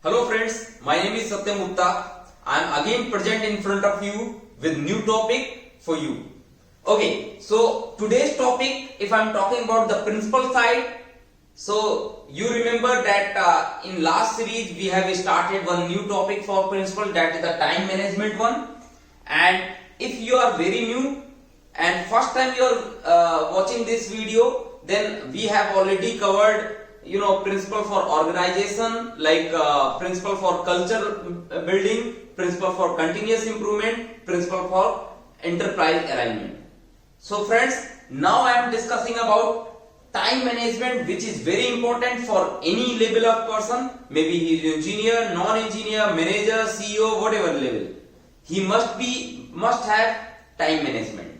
Hello friends, my name is Satyam Gupta. I am again present in front of you with new topic for you. Okay, so today's topic, if I am talking about the principal side, so you remember that in last series we have started one new topic for principal, that is the time management one. And if you are very new and first time you are watching this video, then we have already covered principle for organization, like principle for culture building, principle for continuous improvement, principle for enterprise alignment. So friends, now I am discussing about time management, which is very important for any level of person. Maybe he is engineer, non-engineer, manager, CEO, whatever level, he must have time management.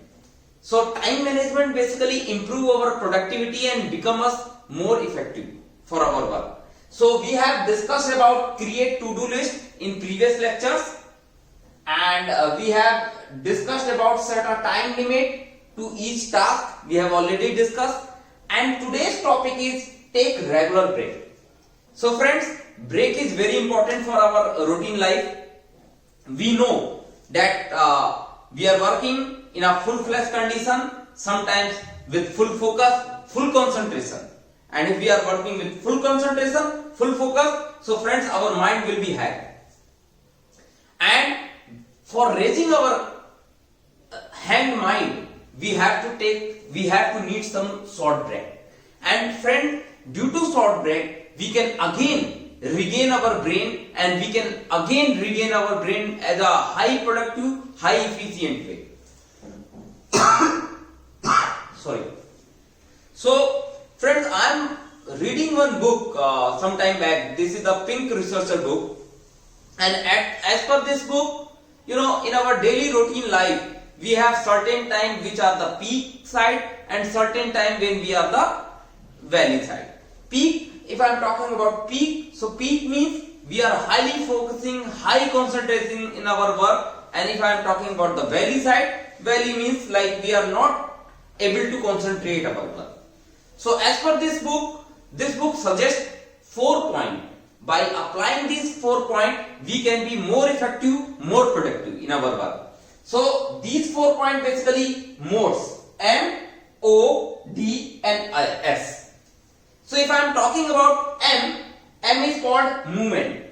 So time management basically improve our productivity and become us more effective for our work. So we have discussed about create to-do list in previous lectures, and we have discussed about set a time limit to each task. We have already discussed, and today's topic is take regular break. So friends, break is very important for our routine life. We know that we are working in a full-fledged condition, sometimes with full focus, full concentration. And if we are working with full concentration, full focus, so friends, our mind will be high. And for raising our hanged mind, we have to need some short break. And friend, due to short break, we can again regain our brain, and we can again regain our brain as a high productive, high efficient way. Sorry. So friends, I am reading one book some time back. This is the Pink Researcher book, and as per this book, in our daily routine life, we have certain time which are the peak side and certain time when we are the valley side. Peak, if I am talking about peak, so peak means we are highly focusing, high concentration in our work, and if I am talking about the valley side, valley means like we are not able to concentrate our work. So as per this book suggests 4 points. By applying these 4 points, we can be more effective, more productive in our work. So these 4 points basically modes: M, O, D and S. So if I am talking about M is called movement.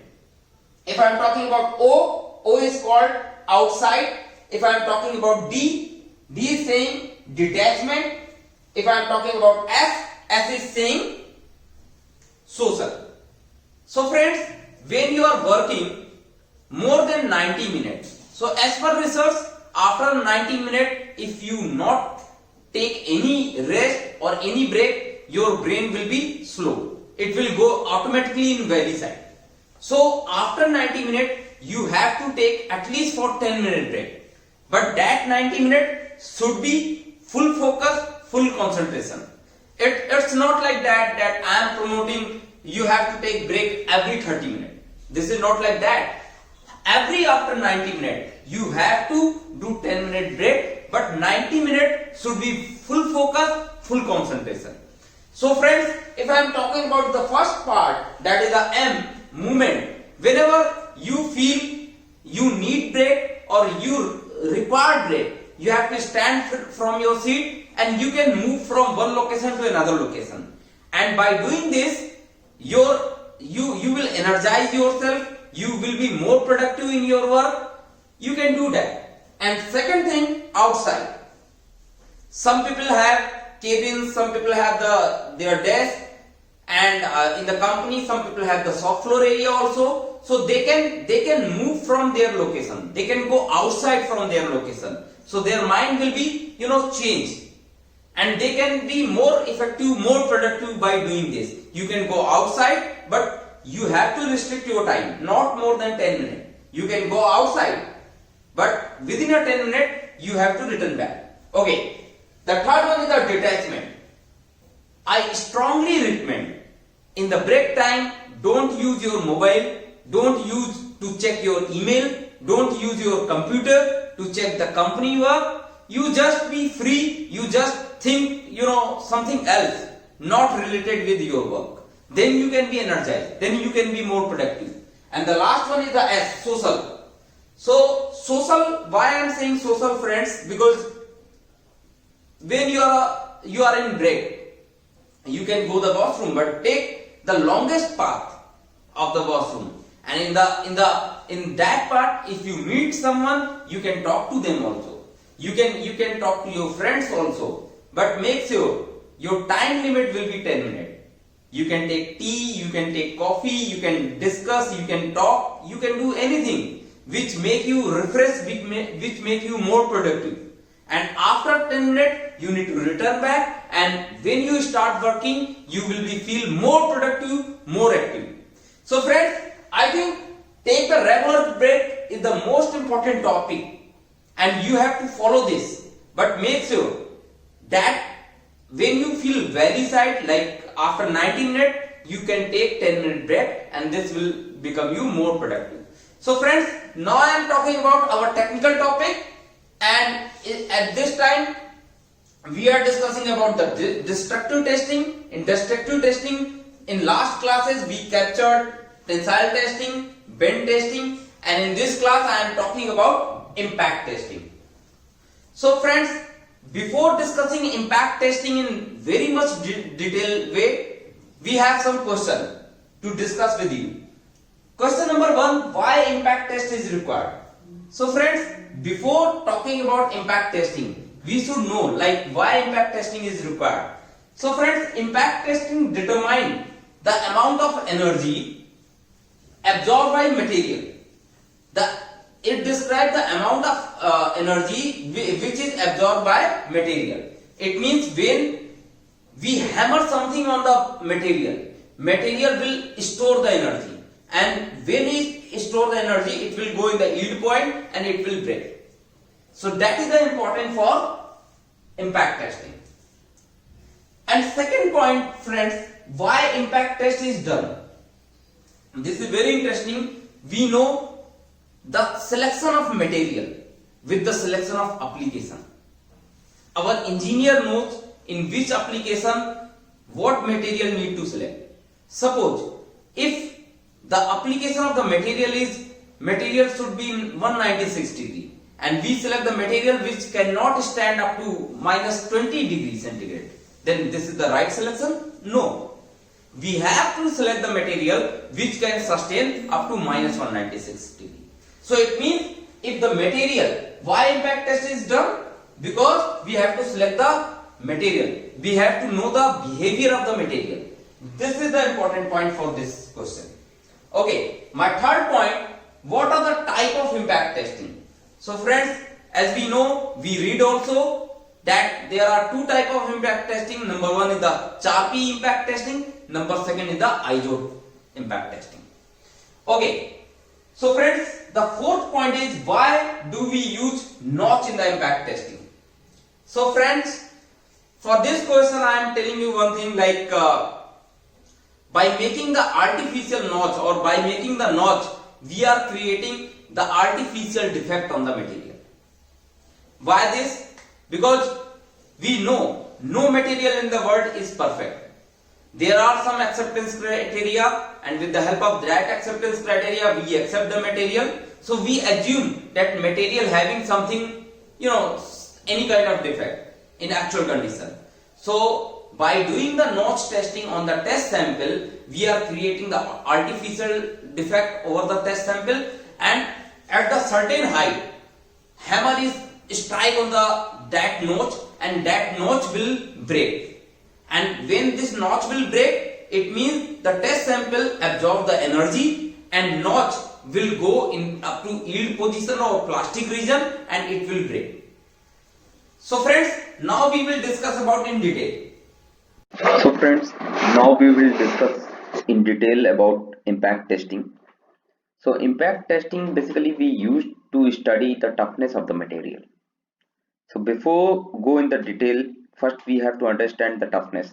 If I am talking about O is called outside. If I am talking about D is saying detachment. If I am talking about S is saying social. So friends, when you are working more than 90 minutes, so as per research, after 90 minutes, if you not take any rest or any break, your brain will be slow. It will go automatically in valley side. So after 90 minutes, you have to take at least for 10-minute break. But that 90 minutes should be full focus, full concentration. It's not like that I am promoting you have to take break every 30 minutes. This is not like that. Every after 90 minutes, you have to do 10-minute break, but 90 minutes should be full focus, full concentration. So friends, if I am talking about the first part, that is the M, movement. Whenever you feel you need break or you require break, you have to stand from your seat and you can move from one location to another location. And by doing this, you will energize yourself, you will be more productive in your work. You can do that. And second thing, outside. Some people have cabins, some people have their desk, and in the company some people have the shop floor area also. So they can move from their location. They can go outside from their location. So their mind will be changed. And they can be more effective, more productive by doing this. You can go outside, but you have to restrict your time, not more than 10 minutes. You can go outside, but within a 10 minutes, you have to return back. Okay. The third one is the detachment. I strongly recommend in the break time, don't use your mobile, don't use to check your email, don't use your computer to check the company work. You just be free, you just think something else not related with your work. Then you can be energized, then you can be more productive. And the last one is the S, social. So social, why I am saying social, friends? Because when you are in break, you can go the washroom, but take the longest path of the washroom. And in that part, if you meet someone, you can talk to them also. You can talk to your friends also. But make sure your time limit will be 10 minutes. You can take tea, you can take coffee, you can discuss, you can talk, you can do anything which make you refresh, which make you more productive. And after 10 minutes, you need to return back, and when you start working, you will be feel more productive, more active. So friends, I think take the regular break is the most important topic, and you have to follow this. But make sure that when you feel very sad, like after 90 minutes, you can take 10-minute break, and this will become you more productive. So friends, now I am talking about our technical topic, and at this time we are discussing about the destructive testing. In destructive testing, in last classes we captured tensile testing, bend testing, and in this class I am talking about impact testing. So friends, before discussing impact testing in very much detailed way, we have some question to discuss with you. Question number 1, why impact test is required? So friends, before talking about impact testing, we should know like why impact testing is required. So friends, impact testing determine the amount of energy absorbed by material. It describes the amount of energy which is absorbed by material. It means when we hammer something on the material, material will store the energy, and when it store the energy, it will go in the yield point and it will break. So that is the important for impact testing. And second point, friends, why impact test is done? This is very interesting. We know the selection of material with the selection of application. Our engineer knows in which application what material need to select. Suppose if the application of the material should be in 196 degree, and we select the material which cannot stand up to minus 20 degrees centigrade, then this is the right selection? No. We have to select the material which can sustain up to minus 196 degree. So it means if the material, why impact test is done? Because we have to select the material. We have to know the behavior of the material. This is the important point for this question. Okay, my third point, what are the type of impact testing? So friends, as we know, we read also that there are two type of impact testing. Number one is the Charpy impact testing. Number second is the IZOD impact testing. Okay, so friends, the fourth point is why do we use notch in the impact testing? So friends, for this question I am telling you one thing, like by making the artificial notch or by making the notch, we are creating the artificial defect on the material. Why this? Because we know no material in the world is perfect. There are some acceptance criteria, and with the help of that acceptance criteria we accept the material. So we assume that material having something, any kind of defect in actual condition. So by doing the notch testing on the test sample, we are creating the artificial defect over the test sample, and at the certain height, hammer is strike on that notch, and that notch will break. And when this notch will break, it means the test sample absorb the energy, and notch will go in up to yield position or plastic region, and it will break. So friends, now we will discuss about in detail. So friends, now we will discuss in detail about impact testing. So impact testing basically we use to study the toughness of the material. So before go in the detail, first we have to understand the toughness.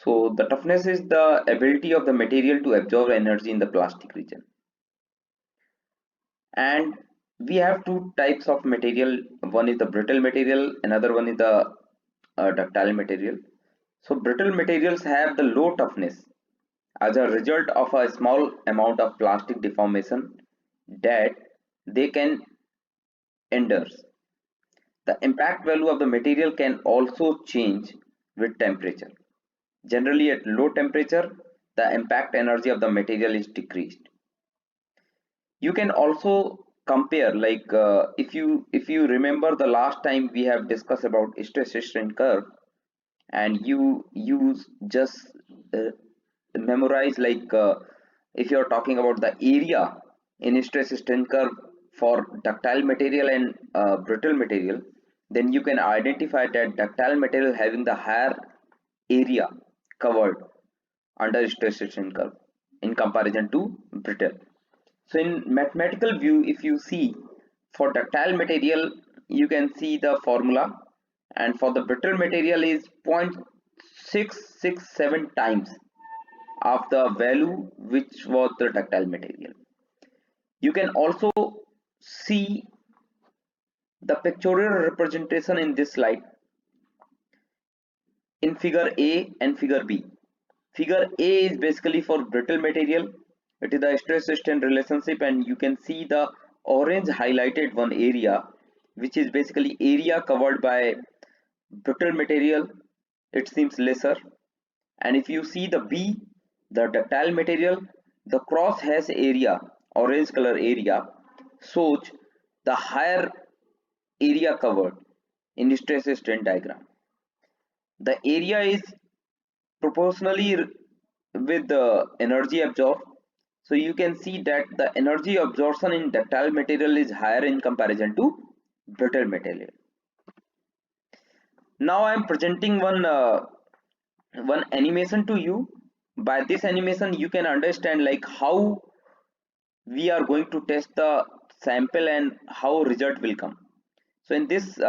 So the toughness is the ability of the material to absorb energy in the plastic region. And we have two types of material. One is the brittle material, another one is the ductile material. So brittle materials have the low toughness, as a result of a small amount of plastic deformation that they can endure. The impact value of the material can also change with temperature. Generally, at low temperature, the impact energy of the material is decreased. You can also compare, like if you remember the last time we have discussed about stress strain curve, and you use just uh, memorize, like if you're talking about the area in stress strain curve for ductile material and brittle material, then you can identify that ductile material having the higher area covered under stress strain curve in comparison to brittle. So in mathematical view, if you see for ductile material, you can see the formula, and for the brittle material is 0.667 times of the value which was the ductile material. You can also see the pictorial representation in this slide in figure A and figure B. Figure A is basically for brittle material. It is the stress strain relationship, and you can see the orange highlighted one area, which is basically area covered by brittle material. It seems lesser. And if you see the B, the ductile material, the cross has area, orange color area, shows the higher area covered in stress strain diagram. The area is proportionally with the energy absorbed. So you can see that the energy absorption in ductile material is higher in comparison to brittle material. Now I am presenting one animation to you. By this animation you can understand like how we are going to test the sample and how result will come. So in this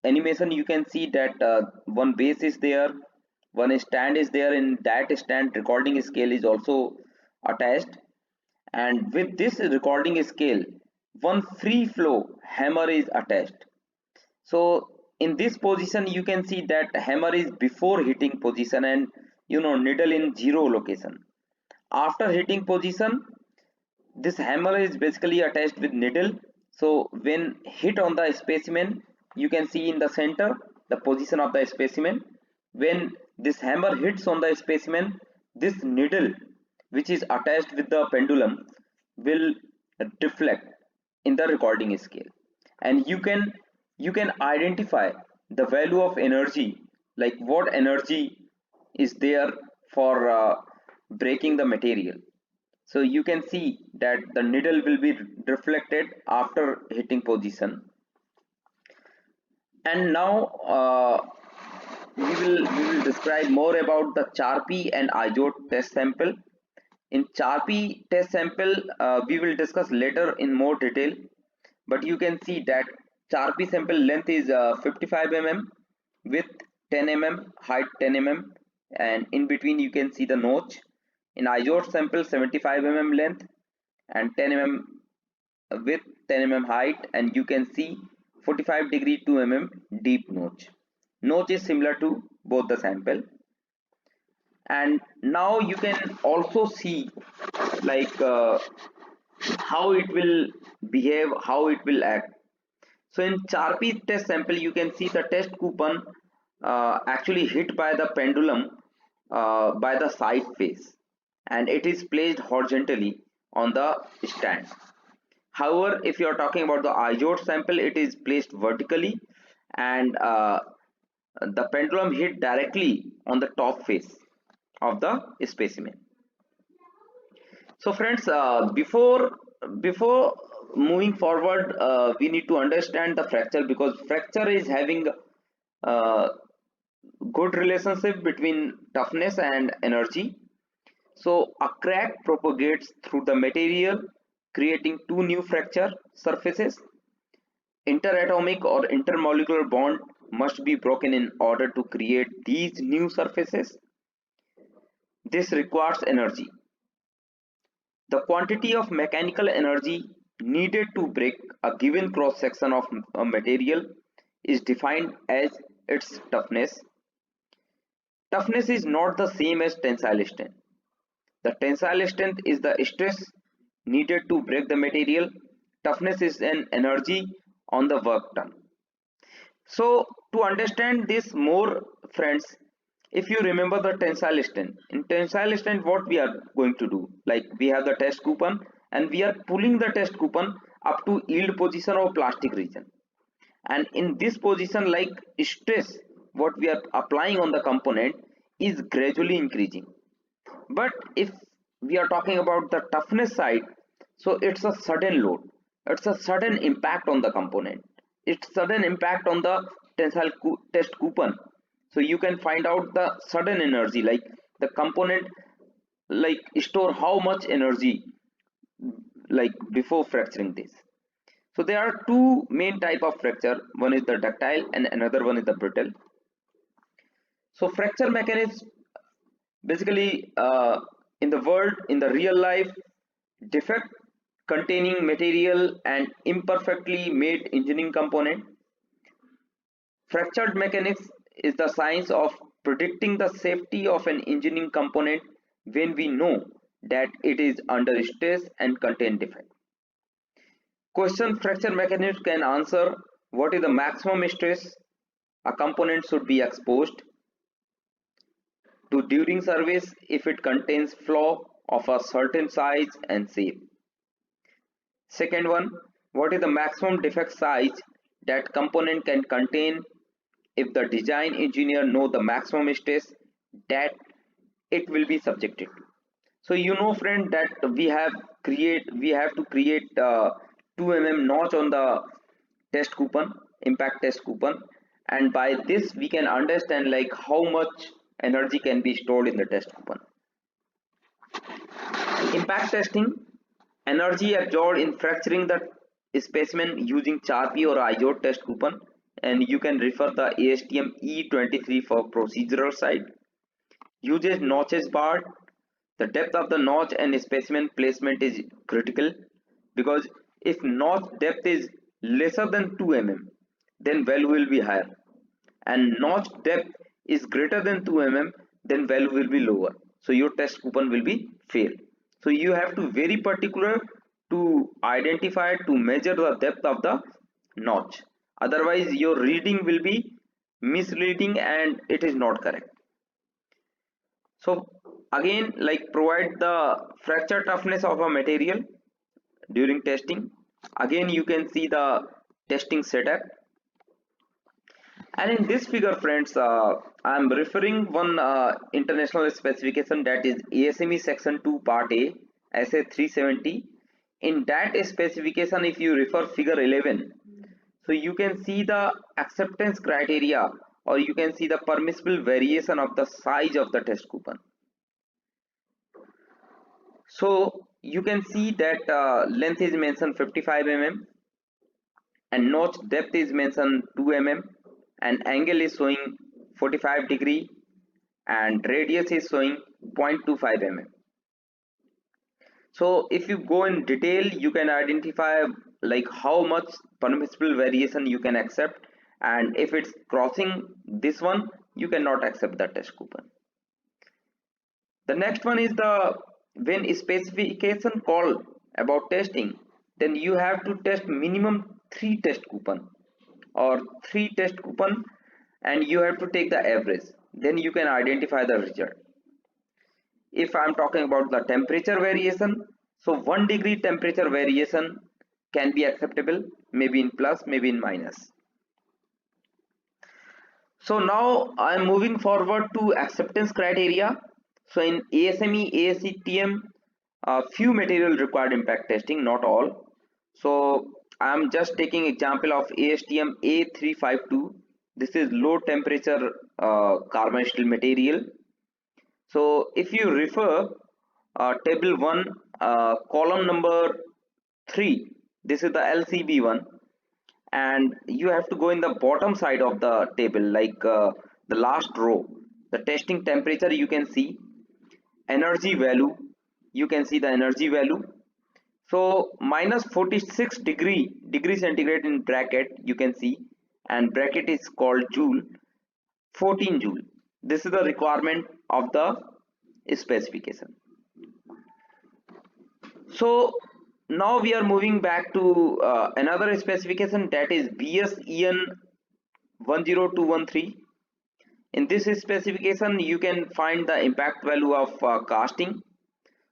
animation you can see that one base is there, one stand is there. In that stand, recording scale is also attached, and with this recording scale, one free flow hammer is attached. So in this position you can see that hammer is before hitting position, and needle in zero location. After hitting position, this hammer is basically attached with needle. So when hit on the specimen, you can see in the center the position of the specimen. When this hammer hits on the specimen, this needle which is attached with the pendulum will deflect in the recording scale, and you can identify the value of energy, like what energy is there for breaking the material. So you can see that the needle will be reflected after hitting position. And now we will describe more about the Charpy and IOT test sample. In Charpy test sample, we will discuss later in more detail, but you can see that Charpy sample length is 55 mm, width 10 mm, height 10 mm, and in between you can see the notch. In IOT sample, 75 mm length and 10 mm width, 10 mm height, and you can see 45° 2 mm deep notch. Notch is similar to both the sample. And now you can also see like how it will behave, how it will act. So in Charpy test sample, you can see the test coupon actually hit by the pendulum by the side face, and it is placed horizontally on the stand. However, if you are talking about the IOT sample, it is placed vertically, and the pendulum hit directly on the top face of the specimen. So friends, before moving forward, we need to understand the fracture, because fracture is having uh, good relationship between toughness and energy. So a crack propagates through the material, creating two new fracture surfaces. Interatomic or intermolecular bond must be broken in order to create these new surfaces. This requires energy. The quantity of mechanical energy needed to break a given cross section of a material is defined as its toughness. Toughness is not the same as tensile strength. The tensile strength is the stress needed to break the material. Toughness is an energy on the work done. So to understand this more, friends, if you remember the tensile strength, in tensile strength what we are going to do, like we have the test coupon and we are pulling the test coupon up to yield position or plastic region, and in this position, like stress what we are applying on the component is gradually increasing. But if we are talking about the toughness side, so it's a sudden load, it's a sudden impact on the component, it's sudden impact on the test coupon. So you can find out the sudden energy, like the component like store how much energy like before fracturing this. So there are two main type of fracture, one is the ductile and another one is the brittle. So fracture mechanism basically in the world, in the real life, defect containing material and imperfectly made engineering component. Fractured mechanics is the science of predicting the safety of an engineering component when we know that it is under stress and contain defect. Question: fracture mechanics can answer what is the maximum stress a component should be exposed to during service if it contains flaw of a certain size and shape. Second one, what is the maximum defect size that component can contain if the design engineer know the maximum stress that it will be subjected to. So you know friend that we have to create 2 notch on the test coupon, impact test coupon, and by this we can understand like how much energy can be stored in the test coupon. Impact testing: energy absorbed in fracturing the specimen using Charpy or IOT test coupon, and you can refer the ASTM E23 for procedural side. Uses notches barred. The depth of the notch and specimen placement is critical, because if notch depth is lesser than 2 then value will be higher, and notch depth is greater than 2 then value will be lower, so your test coupon will be fail. So you have to very particular to identify, to measure the depth of the notch, otherwise your reading will be misleading and it is not correct. So again, like provide the fracture toughness of a material during testing. Again you can see the testing setup. And in this figure, friends, I am referring one international specification, that is ASME Section 2 Part A, SA 370. In that specification, if you refer figure 11, so you can see the acceptance criteria, or you can see the permissible variation of the size of the test coupon. So you can see that length is mentioned 55 and notch depth is mentioned 2 and angle is showing 45 degree and radius is showing 0.25 So if you go in detail, you can identify like how much permissible variation you can accept, and if it's crossing this one, you cannot accept the test coupon. The next one is the when specification call about testing, then you have to test minimum 3 test coupon or 3 test coupon, and you have to take the average, then you can identify the result. If I'm talking about the temperature variation, so 1 degree temperature variation can be acceptable, maybe in plus, maybe in minus. So now I'm moving forward to acceptance criteria. So in ASME, ASTM, few material required impact testing, not all. So I'm just taking example of ASTM A352. This is low temperature carbon steel material. So if you refer table 1, column number 3, this is the LCB one, and you have to go in the bottom side of the table, like the last row. The testing temperature you can see, energy value, you can see the energy value. So minus 46 degree centigrade in bracket you can see, and bracket is called joule, 14 joule. This is the requirement of the specification. So now we are moving back to another specification, that is BS-EN 10213. In this specification you can find the impact value of casting.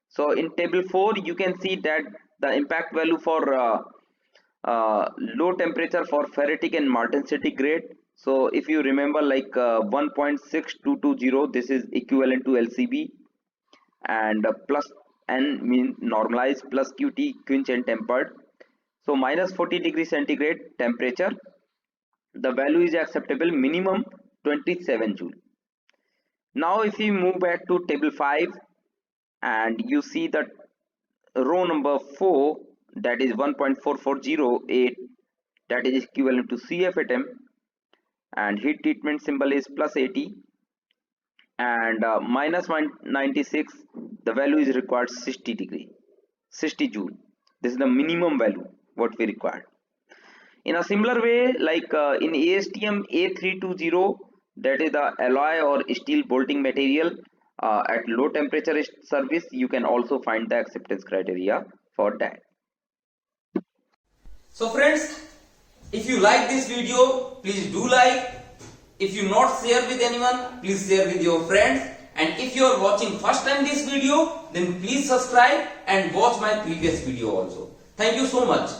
So in table 4 you can see that the impact value for low temperature for ferritic and martensity grade. So if you remember, like 1.6220, this is equivalent to LCB, and plus N means normalized, plus QT quench and tempered. So minus 40 degrees centigrade temperature, the value is acceptable, minimum 27 joule. Now if we move back to table 5 and you see that row number 4, that is 1.4408, that is equivalent to CF atom, and heat treatment symbol is plus 80, and minus 196, the value is required 60 joule. This is the minimum value what we required. In a similar way, like in ASTM A320, that is the alloy or steel bolting material, at low temperature service, you can also find the acceptance criteria for that. So friends, if you like this video, please do like. If you not share with anyone, please share with your friends. And if you are watching first time this video, then please subscribe and watch my previous video also. Thank you so much.